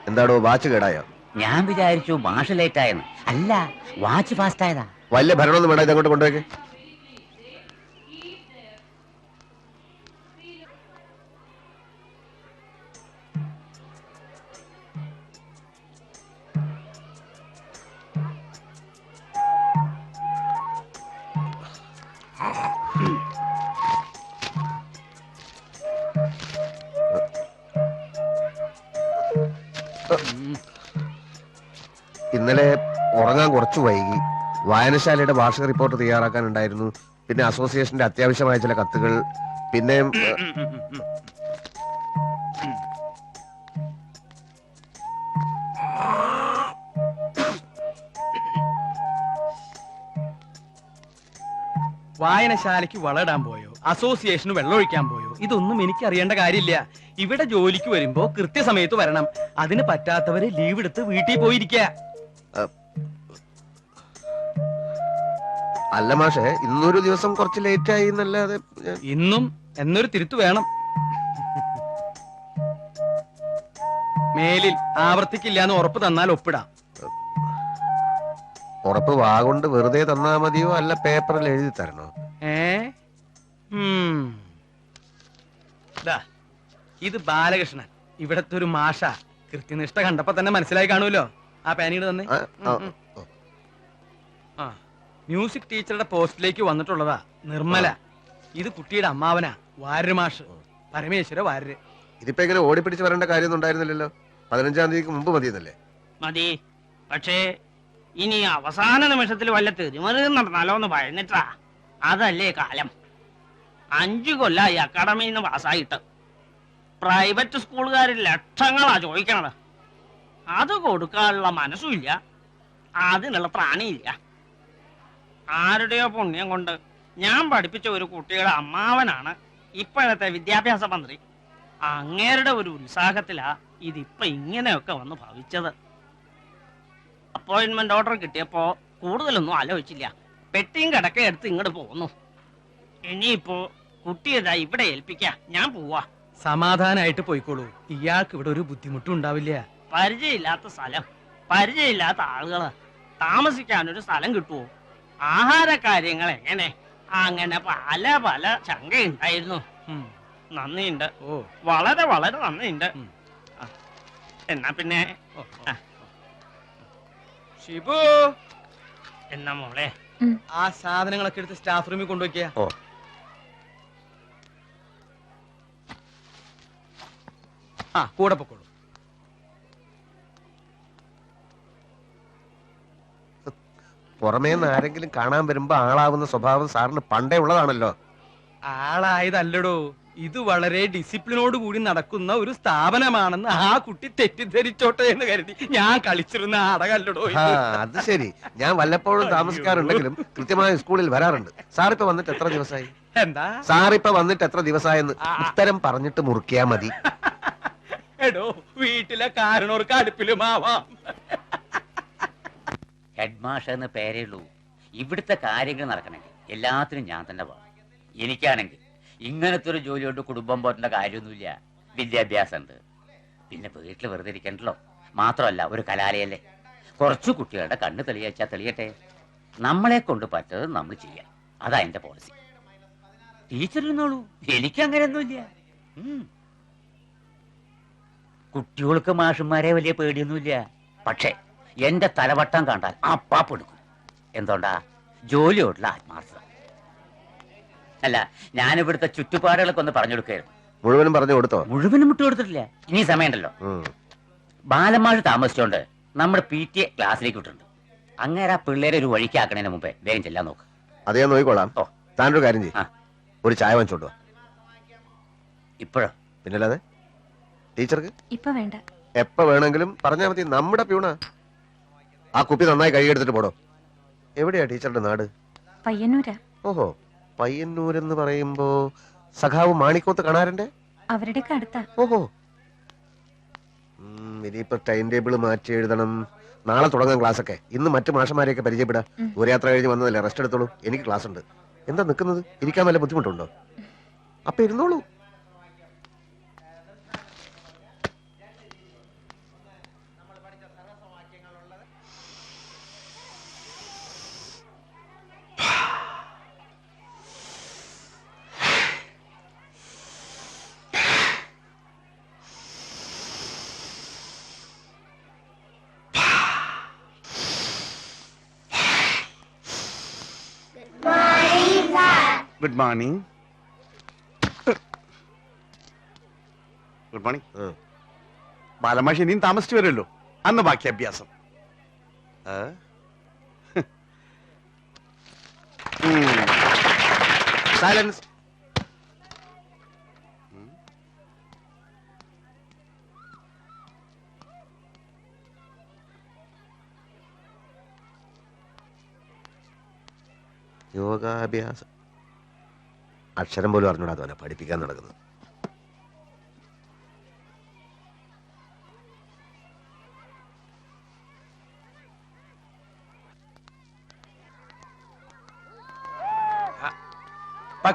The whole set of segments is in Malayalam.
എന്താടോ വാച്ച് കേടായോ? ഞാൻ വിചാരിച്ചു മാഷ് ലേറ്റ് ആയെന്ന്. അല്ല, വാച്ച് ഫാസ്റ്റ് ആയതാ. വലിയ ഭരണമൊന്നും വേണ്ട, ഇതങ്ങോട്ട് കൊണ്ടുപോയി. ഇന്നലെ ഉറങ്ങാൻ കുറച്ചു വൈകി. വായനശാലയുടെ വാർഷിക റിപ്പോർട്ട് തയ്യാറാക്കാനുണ്ടായിരുന്നു. പിന്നെ അസോസിയേഷന്റെ അത്യാവശ്യമായ ചില കത്തുകൾ. പിന്നെ വായനശാലയ്ക്ക് വളമിടാൻ പോയോ, അസോസിയേഷന് വെള്ളമൊഴിക്കാൻ പോയോ, ഇതൊന്നും എനിക്ക് അറിയേണ്ട കാര്യമില്ല. ഇവിടെ ജോലിക്ക് വരുമ്പോ കൃത്യസമയത്ത് വരണം. അതിന് പറ്റാത്തവര് ലീവ് എടുത്ത് വീട്ടിൽ പോയിരിക്കുക. അല്ല മാഷേ, ഇന്നൊരു ദിവസം കുറച്ച് ലേറ്റ് ആയി എന്നല്ലാതെ. ഇന്നും എന്നൊരു തിരുത്തു വേണം. മേലിൽ ആവർത്തിക്കില്ല എന്ന് ഉറപ്പ് തന്നാൽ ഒപ്പിടാം. ഉറപ്പ് വാഗൊണ്ട് വെറുതെ തന്നാ മതിയോ, അല്ല പേപ്പറിൽ എഴുതി തരണോ? ഇത് ബാലകൃഷ്ണൻ, ഇവിടത്തെ ഒരു മാഷ. കൃത്യനിഷ്ഠ കണ്ടപ്പോ തന്നെ മനസ്സിലായി കാണുമല്ലോ. ആ പാനീട് തന്നെ. ആ, മ്യൂസിക് ടീച്ചറുടെ പോസ്റ്റിലേക്ക് വന്നിട്ടുള്ളതാ നിർമ്മല. ഇത് കുട്ടിയുടെ അമ്മാവനാ, വാര്യര് മാഷ്, പരമേശ്വര വാര്യര്. ഇതിപ്പോ ഇങ്ങനെ ഓടിപ്പിടിച്ച് വരേണ്ട കാര്യമൊന്നും ഉണ്ടായിരുന്നില്ലല്ലോ. 15-ാം തീയതിക്ക് മുമ്പ് മതിയെന്നല്ലേ? മതി. പക്ഷേ ഇനി അവസാന നിമിഷത്തിൽ വല്ല തെരുമറിയും നടന്നാലോ എന്ന് ഭയന്നിട്ടാ. അതല്ലേ കാലം. 5 കൊല്ലായി അക്കാഡമിയിൽ നിന്ന് പാസ്സായിട്ട്. പ്രൈവറ്റ് സ്കൂളുകാരിൽ ലക്ഷങ്ങളാ ചോദിക്കണത്. അത് കൊടുക്കാനുള്ള മനസ്സുമില്ല, അതിനുള്ള പ്രാണിയില്ല. ആരുടെയോ പുണ്യം കൊണ്ട് ഞാൻ പഠിപ്പിച്ച ഒരു കുട്ടിയുടെ അമ്മാവനാണ് ഇപ്പോഴത്തെ വിദ്യാഭ്യാസ മന്ത്രി. അങ്ങേരുടെ ഒരു ഉത്സാഹത്തിലാ ഇതിപ്പോ ഇങ്ങനെയൊക്കെ വന്ന് ഭവിച്ചത്. അപ്പോയിന്റ്മെന്റ് ഓർഡർ കിട്ടിയപ്പോ കൂടുതലൊന്നും ആലോചിച്ചില്ല. പെട്ടിയും കിടക്കയും എടുത്ത് ഇങ്ങോട്ട് പോന്നു. ഇനിയിപ്പോ കുട്ടിയതാ ഇവിടെ ഏൽപ്പിക്കാം. ഞാൻ പോവാ. സമാധാനായിട്ട് പോയിക്കോളൂ. ഇയാൾക്ക് ഇവിടെ ഒരു ബുദ്ധിമുട്ടും ഉണ്ടാവില്ല. പരിചയമില്ലാത്ത സ്ഥലം, പരിചയമില്ലാത്ത ആളുകള്, താമസിക്കാനൊരു സ്ഥലം കിട്ടുവോ? ആഹാര കാര്യങ്ങൾ എങ്ങനെ? അങ്ങനെ പല പല ശങ്കയുണ്ടായിരുന്നു. നന്ദിയുണ്ട്, വളരെ വളരെ നന്ദിയുണ്ട്. എന്നാ പിന്നെ ഷിബു, എന്നാ മോളെ ആ സാധനങ്ങളൊക്കെ എടുത്ത് സ്റ്റാഫ് റൂമിൽ കൊണ്ടുവയ്ക്കുക. ആ, കൂടെ പൊക്കോളൂ. പുറമേന്ന് ആരെങ്കിലും കാണാൻ വരുമ്പോ ആളാവുന്ന സ്വഭാവം സാറിന് പണ്ടേ ഉള്ളതാണല്ലോ. ആളായതല്ലടോ, ഇത് വളരെ ഡിസിപ്ലിനോട് കൂടി നടക്കുന്ന ഒരു സ്ഥാപനമാണെന്ന് ആ കുട്ടി തെറ്റിദ്ധരിച്ചോട്ടെ എന്ന് കരുതി ഞാൻ കളിച്ചിരുന്ന നാടകല്ലടോ. അത് ശരി. ഞാൻ വല്ലപ്പോഴും താമസിക്കാറുണ്ടെങ്കിലും കൃത്യമായ സ്കൂളിൽ വരാറുണ്ട്. സാറിപ്പോ വന്നിട്ട് എത്ര ദിവസമായി? എന്താ സാറിപ്പോ വന്നിട്ട് എത്ര ദിവസമായെന്ന് ഉത്തരം പറഞ്ഞിട്ട് മുറിക്കാ മതി. എടോ, വീട്ടിലെ കാരണവർക്ക് അടുപ്പിലുമാവാം. ഹെഡ് മാഷ് എന്ന് പേരേ ഉള്ളൂ. ഇവിടുത്തെ കാര്യങ്ങൾ നടക്കണമെങ്കിൽ എല്ലാത്തിനും ഞാൻ തന്നെ പോകണം. എനിക്കാണെങ്കിൽ ഇങ്ങനത്തെ ഒരു ജോലി കൊണ്ട് കുടുംബം പോറ്റേണ്ട കാര്യമൊന്നുമില്ല. വിദ്യാഭ്യാസം ഉണ്ട്, പിന്നെ വീട്ടിൽ വെറുതെ ഇരിക്കണ്ടല്ലോ. മാത്രമല്ല ഒരു കലാലയല്ലേ, കുറച്ചു കുട്ടികളുടെ കണ്ണ് തെളിയിച്ചാൽ തെളിയട്ടെ. നമ്മളെ കൊണ്ട് പറ്റത് നമ്മൾ ചെയ്യാം. അതാ എന്റെ പോളിസി. ടീച്ചറിനോളൂ, എനിക്ക് അങ്ങനെയൊന്നുമില്ല. കുട്ടികൾക്ക് മാഷന്മാരെ വലിയ പേടിയൊന്നുമില്ല. പക്ഷേ എന്റെ തലവട്ടം കണ്ടാൽ അപ്പാപ്പെടുക്കും. എന്തുകൊണ്ടാ? ജോലിയോടുള്ള ആത്മാർത്ഥത. അല്ല, ഞാനിവിടുത്തെ ചുറ്റുപാടുകളൊക്കെ ഒന്ന് പറഞ്ഞു കൊടുക്കായിരുന്നു. മുഴുവനും പറഞ്ഞു കൊടുത്തോ? മുഴുവനും വിട്ടു കൊടുത്തിട്ടില്ല. ഇനി സമയമുണ്ടല്ലോ. ബാലന്മാര് താമസിച്ചോണ്ട് നമ്മുടെ PTA ക്ലാസ്സിലേക്ക് വിട്ടിട്ടുണ്ട്. അങ്ങനെ ആ പിള്ളേരെ ഒരു വഴിക്കാക്കണതിന് മുമ്പേ വേഗം ചെല്ലാൻ നോക്ക്. അത് ഞാൻ നോക്കിക്കോളാം. താനൊരു കാര്യം ചെയ്യും, ഒരു ചായ വാങ്ങിച്ചോണ്ടോ. ഇപ്പോഴോ? പിന്നല്ലാതെ. ടീച്ചർക്ക് ഇപ്പൊ വേണ്ട, എപ്പ വേണമെങ്കിലും പറഞ്ഞാൽ മതി. നമ്മുടെ പ്യൂണാ. ആ കുപ്പി നന്നായി കഴുകിയെടുത്തിട്ട് പോടോ. എവിടെയാ ടീച്ചറുടെ നാട്? പയ്യന്നൂരാ. ഓഹോ, പയ്യന്നൂരെന്ന് പറയുമ്പോ സഖാവ് മാണിക്കോത്ത് കാണാറുണ്ട്. അവരുടെ അടുത്താ. ഓഹോ, ഇനിയിപ്പോ ടൈം ടേബിൾ മാറ്റി എഴുതണം. നാളെ തുടങ്ങാൻ ക്ലാസ് ഒക്കെ. ഇന്ന് മറ്റു മാഷന്മാരെയൊക്കെ പരിചയപ്പെടാം. ഒരു യാത്ര കഴിഞ്ഞ് വന്നതല്ലേ, റെസ്റ്റ് എടുത്തോളൂ. എനിക്ക് ക്ലാസ് ഉണ്ട്. എന്താ നിൽക്കുന്നത്? ഇരിക്കാൻ വല്ല ബുദ്ധിമുട്ടുണ്ടോ? അപ്പൊ ഇരുന്നോളൂ. Good morning. Good morning. ബാലമാഷി ഇനിയും താമസിച്ചു വരുമല്ലോ, അന്ന് ബാക്കി അഭ്യാസം. സൈലൻസ്. യോഗാഭ്യാസം അക്ഷരം പോലും അറിഞ്ഞൂടാ അവനെ പഠിപ്പിക്കാൻ നടക്കുന്നത്.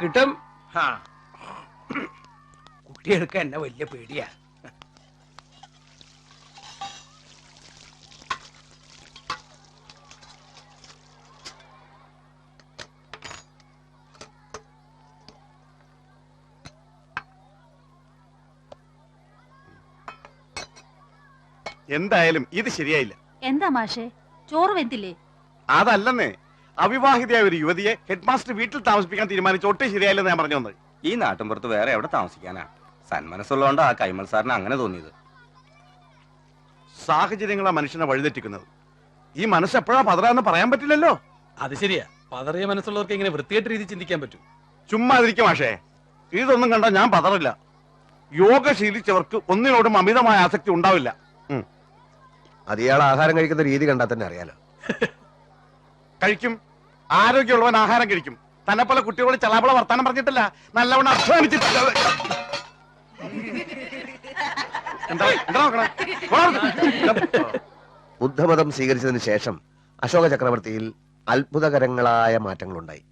കിട്ടും. കുട്ടികൾക്ക് എന്നെ വലിയ പേടിയാ. എന്തായാലും ഇത് ശരിയായില്ല. എന്താ മാഷേ, ചോറ് വെന്തില്ലേ? അതല്ലെന്നേ, അവിവാഹിതയായ ഒരു യുവതിയെ ഹെഡ് മാസ്റ്റർ വീട്ടിൽ താമസിപ്പിക്കാൻ തീരുമാനിച്ച ഒട്ടും ശരിയായില്ലെന്ന് ഞാൻ പറഞ്ഞു വന്നത്. ഈ നാട്ടിൻപുറത്ത് വേറെ എവിടെ താമസിക്കാനാ? സന്മനസ്സുള്ളതുകൊണ്ട് ആ കൈമൾ സാറിന് അങ്ങനെ തോന്നിയത്. സാഹചര്യങ്ങളാ മനുഷ്യനെ വഴിതെറ്റിക്കുന്നത്. ഈ മനസ്സ് എപ്പോഴാ പതറാന്ന് പറയാൻ പറ്റില്ലല്ലോ. അത് ശരിയാ, പതറിയ മനസ്സുള്ളവർക്ക് ഇങ്ങനെ വൃത്തികെട്ട രീതി ചിന്തിക്കാൻ പറ്റും. ചുമ്മാ ഇരിക്കും മാഷേ, ഇതൊന്നും കണ്ടാ ഞാൻ പതറില്ല. യോഗ ശീലിച്ചവർക്ക് ഒന്നിനോടും അമിതമായ ആസക്തി ഉണ്ടാവില്ല. അത് ഇയാൾ ആഹാരം കഴിക്കുന്ന രീതി കണ്ടാൽ തന്നെ അറിയാലോ. കഴിക്കും, ആരോഗ്യമുള്ളവൻ ആഹാരം കഴിക്കും. തന്നെ പോലെ കുട്ടികളോട് ചലാപള വർത്താനം പറഞ്ഞിട്ടില്ല, നല്ലവണ്ണം അധ്വാനിച്ചിട്ടില്ല. ബുദ്ധമതം സ്വീകരിച്ചതിന് ശേഷം അശോക ചക്രവർത്തിയിൽ അത്ഭുതകരങ്ങളായ മാറ്റങ്ങളുണ്ടായി.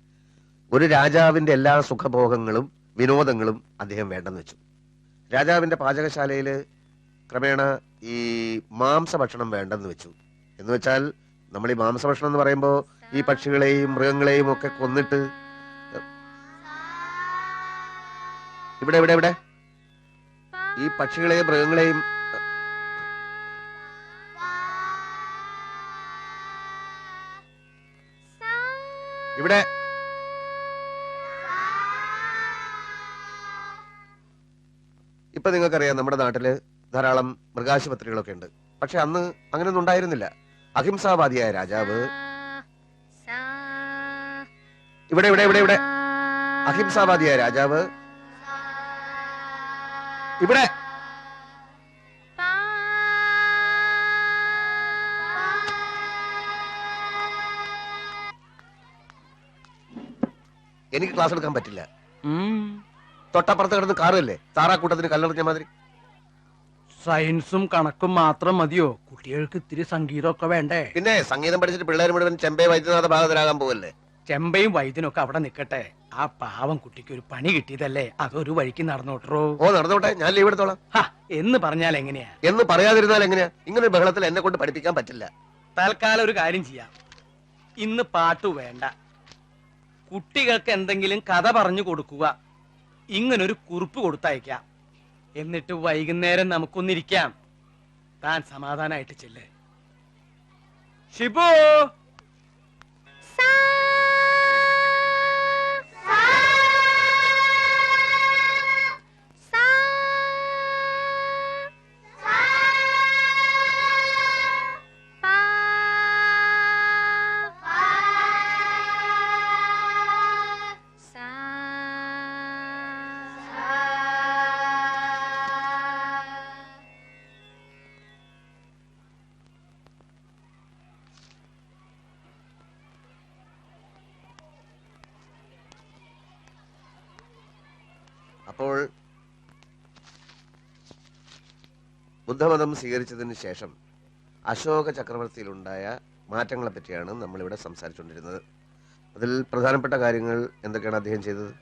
ഒരു രാജാവിന്റെ എല്ലാ സുഖഭോഗങ്ങളും വിനോദങ്ങളും അദ്ദേഹം വേണ്ടെന്ന് വെച്ചു. രാജാവിന്റെ പാചകശാലയില് ക്രമേണ ഈ മാംസഭക്ഷണം വേണ്ടെന്ന് വെച്ചു. എന്ന് വെച്ചാൽ നമ്മൾ ഈ മാംസഭക്ഷണം എന്ന് പറയുമ്പോൾ ഈ പക്ഷികളെയും മൃഗങ്ങളെയും ഒക്കെ കൊന്നിട്ട് ഇവിടെ ഇവിടെ ഇവിടെ ഈ പക്ഷികളെയും മൃഗങ്ങളെയും ഇവിടെ ഇപ്പൊ നിങ്ങൾക്കറിയാം നമ്മുടെ നാട്ടില് ധാരാളം മൃഗാശുപത്രികളൊക്കെ ഉണ്ട്. പക്ഷെ അന്ന് അങ്ങനെയൊന്നും ഉണ്ടായിരുന്നില്ല. അഹിംസാവാദിയായ രാജാവ് ഇവിടെ ഇവിടെ ഇവിടെ ഇവിടെ അഹിംസാവാദിയായ രാജാവ് ഇവിടെ എനിക്ക് ക്ലാസ് എടുക്കാൻ പറ്റില്ല. തൊട്ടപ്പുറത്ത് കിടന്ന് കാറല്ലേ താറാക്കൂട്ടത്തിന് കല്ലെറിഞ്ഞ മാതിരി. സയൻസും കണക്കും മാത്രം മതിയോ? കുട്ടികൾക്ക് ഇത്തിരി സംഗീതമൊക്കെ വേണ്ടേ? പിന്നെ സംഗീതം പഠിച്ചിട്ട് പിള്ളേർ മുഴുവൻ ചെമ്പേ വൈദ്യനാഥ ഭാഗത്തിലാകാൻ പോവല്ലേ? ചെമ്പയും വൈദ്യനൊക്കെ അവിടെ നിക്കട്ടെ. ആ പാവം കുട്ടിക്ക് ഒരു പണി കിട്ടിയതല്ലേ, അതൊരു വഴിക്ക് നടന്നോട്ടോ. ഓ നടന്നോട്ടെ, ഞാൻ ലീവ് എടുത്തോളാം. എന്ന് പറഞ്ഞാൽ എങ്ങനെയാ? എന്ന് പറയാതിരുന്നാൽ എങ്ങനെയാ? ഇങ്ങനെ ഒരു ബഹളത്തിൽ എന്നെ കൊണ്ട് പഠിപ്പിക്കാൻ പറ്റില്ല. തൽക്കാലം ഒരു കാര്യം ചെയ്യാം, ഇന്ന് പാട്ടു വേണ്ട, കുട്ടികൾക്ക് എന്തെങ്കിലും കഥ പറഞ്ഞു കൊടുക്കുക. ഇങ്ങനൊരു കുറിപ്പ് കൊടുത്തയക്കാം. എന്നിട്ട് വൈകുന്നേരം നമുക്കൊന്നിരിക്കാം. താൻ സമാധാനായിട്ട് ചെല്ലേ. ഷിബു അപ്പോൾ ബുദ്ധമതം സ്വീകരിച്ചതിന് ശേഷം അശോക ചക്രവർത്തിയിലുണ്ടായ മാറ്റങ്ങളെ പറ്റിയാണ് നമ്മളിവിടെ സംസാരിച്ചുകൊണ്ടിരുന്നത്. അതിൽ പ്രധാനപ്പെട്ട കാര്യങ്ങൾ എന്തൊക്കെയാണ് അദ്ദേഹം ചെയ്തത്?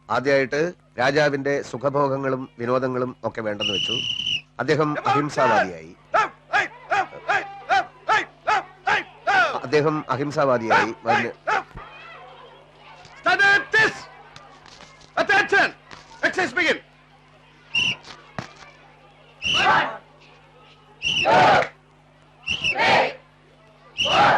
ആദ്യമായിട്ട് രാജാവിന്റെ സുഖഭോഗങ്ങളും വിനോദങ്ങളും ഒക്കെ വേണ്ടെന്ന് വെച്ചു. അദ്ദേഹം അഹിംസാവാദിയായി. Attention! Exercise begin! 1, 2, 3, 4